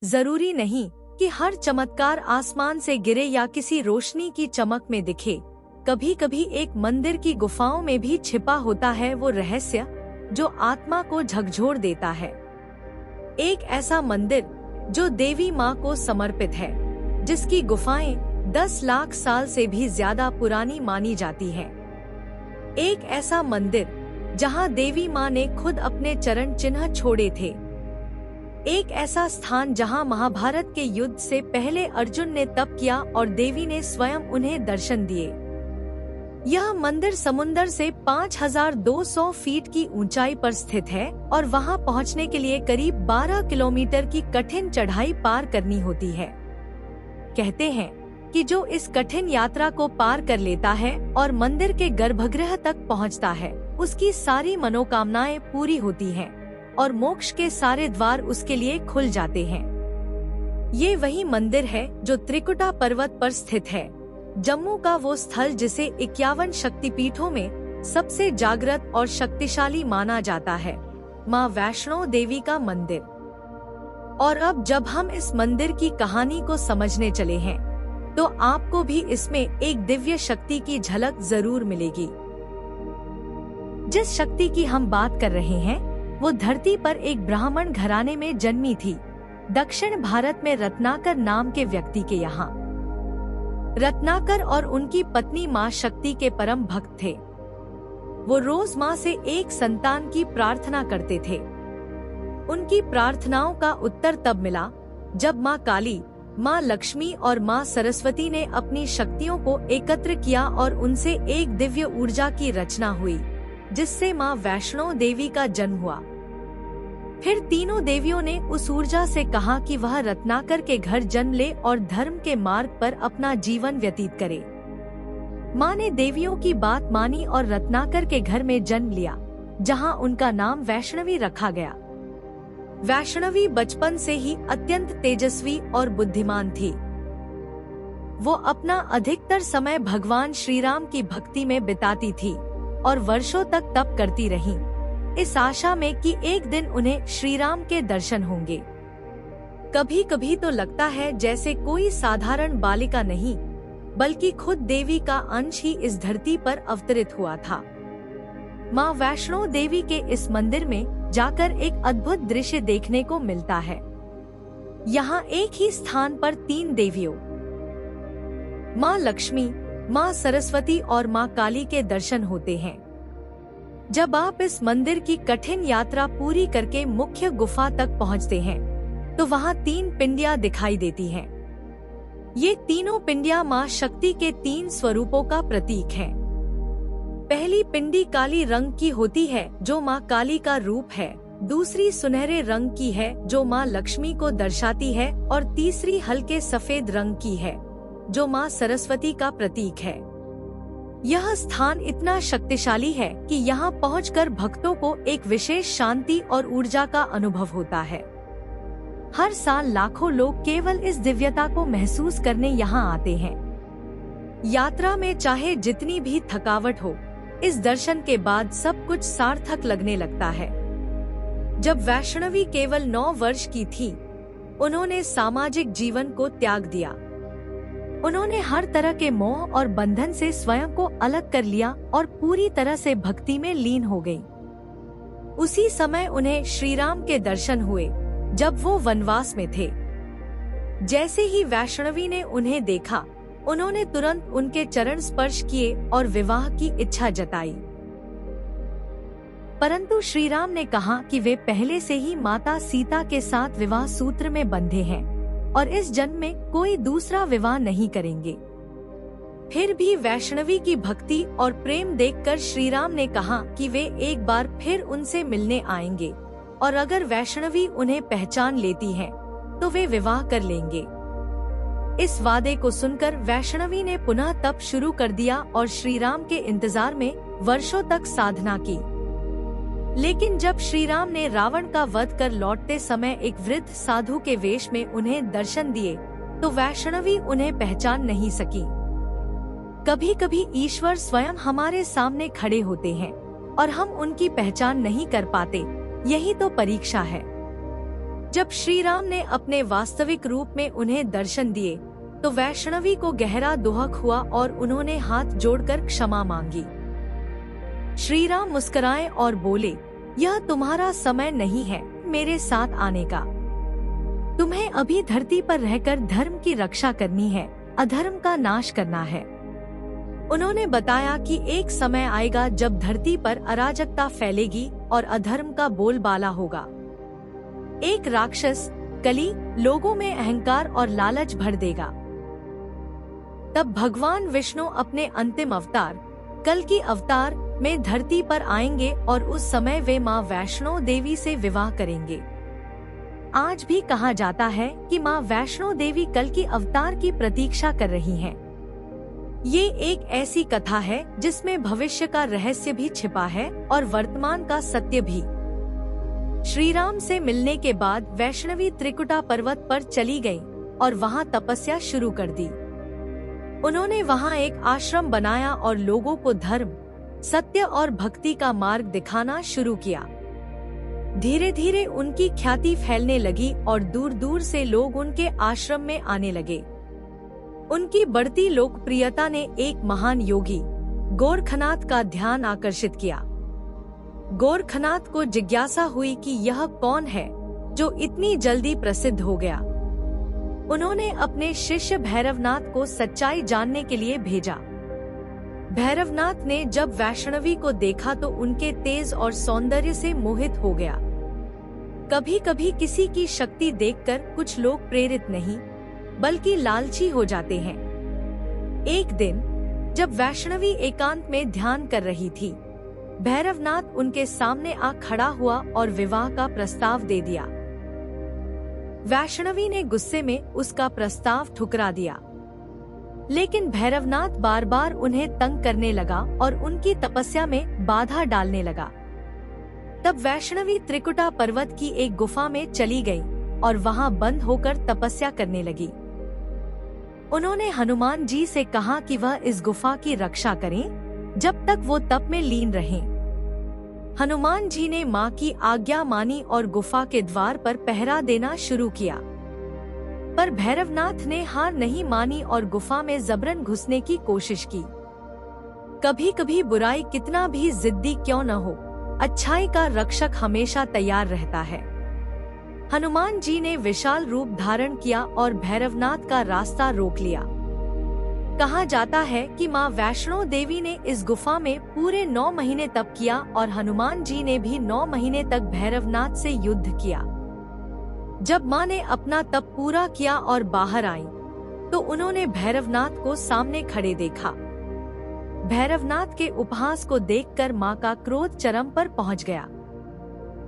जरूरी नहीं कि हर चमत्कार आसमान से गिरे या किसी रोशनी की चमक में दिखे। कभी कभी एक मंदिर की गुफाओं में भी छिपा होता है वो रहस्य जो आत्मा को झकझोर देता है। एक ऐसा मंदिर जो देवी माँ को समर्पित है, जिसकी गुफाएं 10 लाख साल से भी ज्यादा पुरानी मानी जाती हैं। एक ऐसा मंदिर जहाँ देवी माँ ने खुद अपने चरण चिन्ह छोड़े थे। एक ऐसा स्थान जहाँ महाभारत के युद्ध से पहले अर्जुन ने तप किया और देवी ने स्वयं उन्हें दर्शन दिए। यह मंदिर समुंदर से 5200 फीट की ऊंचाई पर स्थित है और वहां पहुंचने के लिए करीब 12 किलोमीटर की कठिन चढ़ाई पार करनी होती है। कहते हैं कि जो इस कठिन यात्रा को पार कर लेता है और मंदिर के गर्भगृह तक पहुंचता है, उसकी सारी मनोकामनाएं पूरी होती हैं और मोक्ष के सारे द्वार उसके लिए खुल जाते हैं। ये वही मंदिर है जो त्रिकुटा पर्वत पर स्थित है, जम्मू का वो स्थल जिसे 51 शक्तिपीठों में सबसे जागृत और शक्तिशाली माना जाता है, माँ वैष्णो देवी का मंदिर। और अब जब हम इस मंदिर की कहानी को समझने चले हैं, तो आपको भी इसमें एक दिव्य शक्ति की झलक जरूर मिलेगी। जिस शक्ति की हम बात कर रहे हैं, वो धरती पर एक ब्राह्मण घराने में जन्मी थी, दक्षिण भारत में रत्नाकर नाम के व्यक्ति के यहाँ। रत्नाकर और उनकी पत्नी माँ शक्ति के परम भक्त थे। वो रोज माँ से एक संतान की प्रार्थना करते थे। उनकी प्रार्थनाओं का उत्तर तब मिला जब माँ काली, माँ लक्ष्मी और माँ सरस्वती ने अपनी शक्तियों को एकत्र किया और उनसे एक दिव्य ऊर्जा की रचना हुई, जिससे माँ वैष्णो देवी का जन्म हुआ। फिर तीनों देवियों ने उस ऊर्जा से कहा कि वह रत्नाकर के घर जन्म ले और धर्म के मार्ग पर अपना जीवन व्यतीत करे। माँ ने देवियों की बात मानी और रत्नाकर के घर में जन्म लिया, जहाँ उनका नाम वैष्णवी रखा गया। वैष्णवी बचपन से ही अत्यंत तेजस्वी और बुद्धिमान थी। वो अपना अधिकतर समय भगवान श्री राम की भक्ति में बिताती थी और वर्षों तक तप करती रहीं, इस आशा में कि एक दिन उन्हें श्री राम के दर्शन होंगे। कभी कभी तो लगता है जैसे कोई साधारण बालिका नहीं, बल्कि खुद देवी का अंश ही इस धरती पर अवतरित हुआ था। माँ वैष्णो देवी के इस मंदिर में जाकर एक अद्भुत दृश्य देखने को मिलता है। यहाँ एक ही स्थान पर 3 देवियों, माँ लक्ष्मी, माँ सरस्वती और माँ काली के दर्शन होते हैं। जब आप इस मंदिर की कठिन यात्रा पूरी करके मुख्य गुफा तक पहुँचते हैं, तो वहाँ 3 पिंडियाँ दिखाई देती हैं। ये तीनों पिंडियाँ माँ शक्ति के 3 स्वरूपों का प्रतीक हैं। पहली पिंडी काली रंग की होती है, जो माँ काली का रूप है। दूसरी सुनहरे रंग की है, जो माँ लक्ष्मी को दर्शाती है, और तीसरी हल्के सफेद रंग की है, जो माँ सरस्वती का प्रतीक है। यह स्थान इतना शक्तिशाली है कि यहाँ पहुंचकर भक्तों को एक विशेष शांति और ऊर्जा का अनुभव होता है। हर साल लाखों लोग केवल इस दिव्यता को महसूस करने यहाँ आते हैं। यात्रा में चाहे जितनी भी थकावट हो, इस दर्शन के बाद सब कुछ सार्थक लगने लगता है। जब वैष्णवी केवल 9 वर्ष की थी, उन्होंने सामाजिक जीवन को त्याग दिया। उन्होंने हर तरह के मोह और बंधन से स्वयं को अलग कर लिया और पूरी तरह से भक्ति में लीन हो गई। उसी समय उन्हें श्री राम के दर्शन हुए, जब वो वनवास में थे। जैसे ही वैष्णवी ने उन्हें देखा, उन्होंने तुरंत उनके चरण स्पर्श किए और विवाह की इच्छा जताई। परंतु श्री राम ने कहा कि वे पहले से ही माता सीता के साथ विवाह सूत्र में बंधे हैं और इस जन्म में कोई दूसरा विवाह नहीं करेंगे। फिर भी वैष्णवी की भक्ति और प्रेम देखकर श्री राम ने कहा कि वे एक बार फिर उनसे मिलने आएंगे और अगर वैष्णवी उन्हें पहचान लेती हैं, तो वे विवाह कर लेंगे। इस वादे को सुनकर वैष्णवी ने पुनः तप शुरू कर दिया और श्री राम के इंतजार में वर्षों तक साधना की। लेकिन जब श्री राम ने रावण का वध कर लौटते समय एक वृद्ध साधु के वेश में उन्हें दर्शन दिए, तो वैष्णवी उन्हें पहचान नहीं सकी। कभी कभी ईश्वर स्वयं हमारे सामने खड़े होते हैं और हम उनकी पहचान नहीं कर पाते, यही तो परीक्षा है। जब श्री राम ने अपने वास्तविक रूप में उन्हें दर्शन दिए तो वैष्णवी को गहरा दुख हुआ और उन्होंने हाथ जोड़कर क्षमा मांगी। श्री राम मुस्कुराए और बोले, यह तुम्हारा समय नहीं है मेरे साथ आने का। तुम्हें अभी धरती पर रहकर धर्म की रक्षा करनी है, अधर्म का नाश करना है। उन्होंने बताया कि एक समय आएगा जब धरती पर अराजकता फैलेगी और अधर्म का बोलबाला होगा। एक राक्षस कली लोगों में अहंकार और लालच भर देगा। तब भगवान विष्णु अपने अंतिम अवतार कल की अवतार में धरती पर आएंगे और उस समय वे माँ वैष्णो देवी से विवाह करेंगे। आज भी कहा जाता है कि माँ वैष्णो देवी कल की अवतार की प्रतीक्षा कर रही हैं। ये एक ऐसी कथा है जिसमें भविष्य का रहस्य भी छिपा है और वर्तमान का सत्य भी। श्री राम से मिलने के बाद वैष्णवी त्रिकुटा पर्वत पर चली गई और वहाँ तपस्या शुरू कर दी। उन्होंने वहाँ एक आश्रम बनाया और लोगों को धर्म, सत्य और भक्ति का मार्ग दिखाना शुरू किया। धीरे धीरे उनकी ख्याति फैलने लगी और दूर दूर से लोग उनके आश्रम में आने लगे। उनकी बढ़ती लोकप्रियता ने एक महान योगी गोरखनाथ का ध्यान आकर्षित किया। गोरखनाथ को जिज्ञासा हुई कि यह कौन है जो इतनी जल्दी प्रसिद्ध हो गया। उन्होंने अपने शिष्य भैरवनाथ को सच्चाई जानने के लिए भेजा। भैरवनाथ ने जब वैष्णवी को देखा तो उनके तेज और सौंदर्य से मोहित हो गया। कभी कभी किसी की शक्ति देखकर कुछ लोग प्रेरित नहीं बल्कि लालची हो जाते हैं। एक दिन जब वैष्णवी एकांत में ध्यान कर रही थी, भैरवनाथ उनके सामने आ खड़ा हुआ और विवाह का प्रस्ताव दे दिया। वैष्णवी ने गुस्से में उसका प्रस्ताव ठुकरा दिया, लेकिन भैरवनाथ बार बार उन्हें तंग करने लगा और उनकी तपस्या में बाधा डालने लगा। तब वैष्णवी त्रिकुटा पर्वत की एक गुफा में चली गई और वहां बंद होकर तपस्या करने लगी। उन्होंने हनुमान जी से कहा कि वह इस गुफा की रक्षा करें जब तक वो तप में लीन रहें। हनुमान जी ने माँ की आज्ञा मानी और गुफा के द्वार पर पहरा देना शुरू किया। पर भैरवनाथ ने हार नहीं मानी और गुफा में जबरन घुसने की कोशिश की। कभी कभी बुराई कितना भी जिद्दी क्यों न हो, अच्छाई का रक्षक हमेशा तैयार रहता है। हनुमान जी ने विशाल रूप धारण किया और भैरवनाथ का रास्ता रोक लिया। कहा जाता है कि माँ वैष्णो देवी ने इस गुफा में पूरे 9 महीने तप किया और हनुमान जी ने भी 9 महीने तक भैरवनाथ से युद्ध किया। जब माँ ने अपना तप पूरा किया और बाहर आई तो उन्होंने भैरवनाथ को सामने खड़े देखा। भैरवनाथ के उपहास को देखकर माँ का क्रोध चरम पर पहुँच गया।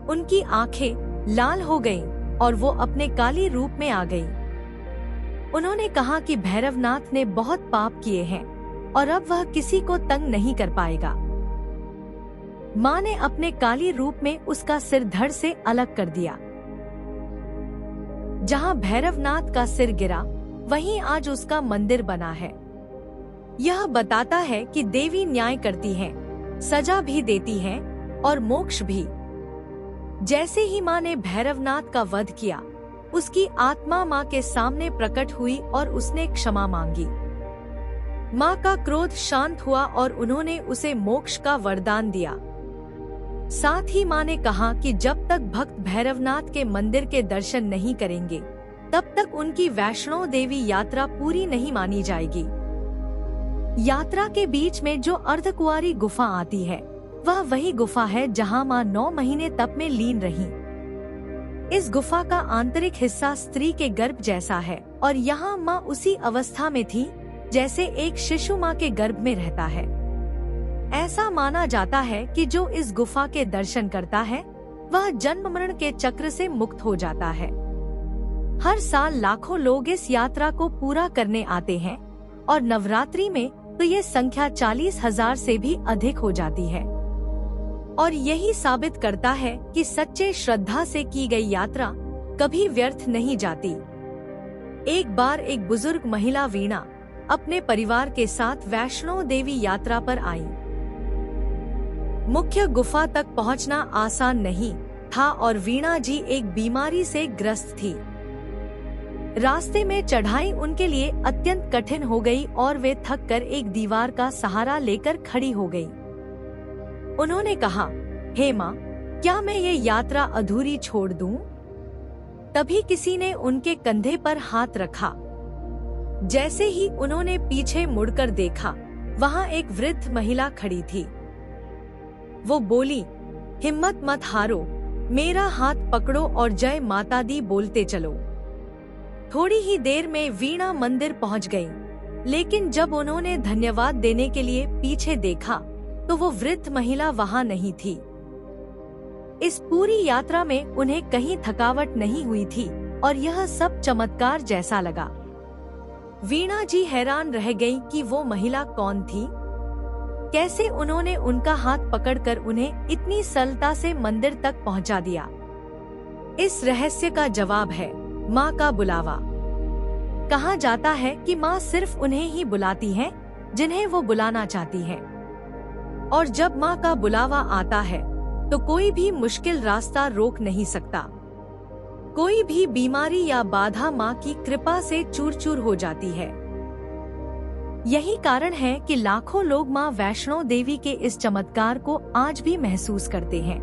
उनकी आंखें लाल हो गईं और वो अपने काली रूप में आ गईं। उन्होंने कहा कि भैरवनाथ ने बहुत पाप किए हैं और अब वह किसी को तंग नहीं कर पाएगा। माँ ने अपने काली रूप में उसका सिर धड़ से अलग कर दिया। जहाँ भैरवनाथ का सिर गिरा वहीं आज उसका मंदिर बना है। यह बताता है कि देवी न्याय करती हैं, सजा भी देती हैं और मोक्ष भी। जैसे ही माँ ने भैरवनाथ का वध किया, उसकी आत्मा माँ के सामने प्रकट हुई और उसने क्षमा मांगी। माँ का क्रोध शांत हुआ और उन्होंने उसे मोक्ष का वरदान दिया। साथ ही माँ ने कहा कि जब तक भक्त भैरवनाथ के मंदिर के दर्शन नहीं करेंगे, तब तक उनकी वैष्णो देवी यात्रा पूरी नहीं मानी जाएगी। यात्रा के बीच में जो अर्धकुंवारी गुफा आती है, वह वही गुफा है जहाँ माँ 9 महीने तप में लीन रहीं। इस गुफा का आंतरिक हिस्सा स्त्री के गर्भ जैसा है और यहाँ माँ उसी अवस्था में थी जैसे एक शिशु माँ के गर्भ में रहता है। ऐसा माना जाता है कि जो इस गुफा के दर्शन करता है वह जन्म मरण के चक्र से मुक्त हो जाता है। हर साल लाखों लोग इस यात्रा को पूरा करने आते हैं और नवरात्रि में तो ये संख्या 40,000 से भी अधिक हो जाती है। और यही साबित करता है कि सच्चे श्रद्धा से की गई यात्रा कभी व्यर्थ नहीं जाती। एक बार एक बुजुर्ग महिला वीणा अपने परिवार के साथ वैष्णो देवी यात्रा पर आई। मुख्य गुफा तक पहुंचना आसान नहीं, था और वीणा जी एक बीमारी से ग्रस्त थी। रास्ते में चढ़ाई उनके लिए अत्यंत कठिन हो गई और वे थक कर एक दीवार का सहारा लेकर खड़ी हो गई। उन्होंने कहा, हे माँ, क्या मैं ये यात्रा अधूरी छोड़ दूं? तभी किसी ने उनके कंधे पर हाथ रखा। जैसे ही उन्होंने पीछे मुड़कर देखा, वहाँ एक वृद्ध महिला खड़ी थी। वो बोली, हिम्मत मत हारो, मेरा हाथ पकड़ो और जय माता दी बोलते चलो। थोड़ी ही देर में वीणा मंदिर पहुंच गई, लेकिन जब उन्होंने धन्यवाद देने के लिए पीछे देखा तो वो वृद्ध महिला वहां नहीं थी। इस पूरी यात्रा में उन्हें कहीं थकावट नहीं हुई थी और यह सब चमत्कार जैसा लगा। वीणा जी हैरान रह गईं कि वो महिला कौन थी, कैसे उन्होंने उनका हाथ पकड़कर उन्हें इतनी सरलता से मंदिर तक पहुंचा दिया। इस रहस्य का जवाब है माँ का बुलावा। कहा जाता है कि माँ सिर्फ उन्हें ही बुलाती है जिन्हें वो बुलाना चाहती है, और जब माँ का बुलावा आता है तो कोई भी मुश्किल रास्ता रोक नहीं सकता। कोई भी बीमारी या बाधा माँ की कृपा से चूर चूर हो जाती है। यही कारण है कि लाखों लोग माँ वैष्णो देवी के इस चमत्कार को आज भी महसूस करते हैं।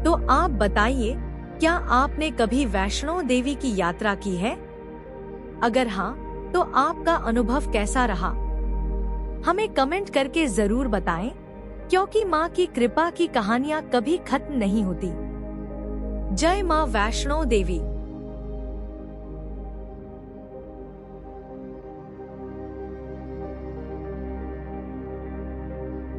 तो आप बताइए, क्या आपने कभी वैष्णो देवी की यात्रा की है? अगर हाँ, तो आपका अनुभव कैसा रहा? हमें कमेंट करके जरूर बताएं, क्योंकि माँ की कृपा की कहानियाँ कभी खत्म नहीं होती। जय माँ वैष्णो देवी।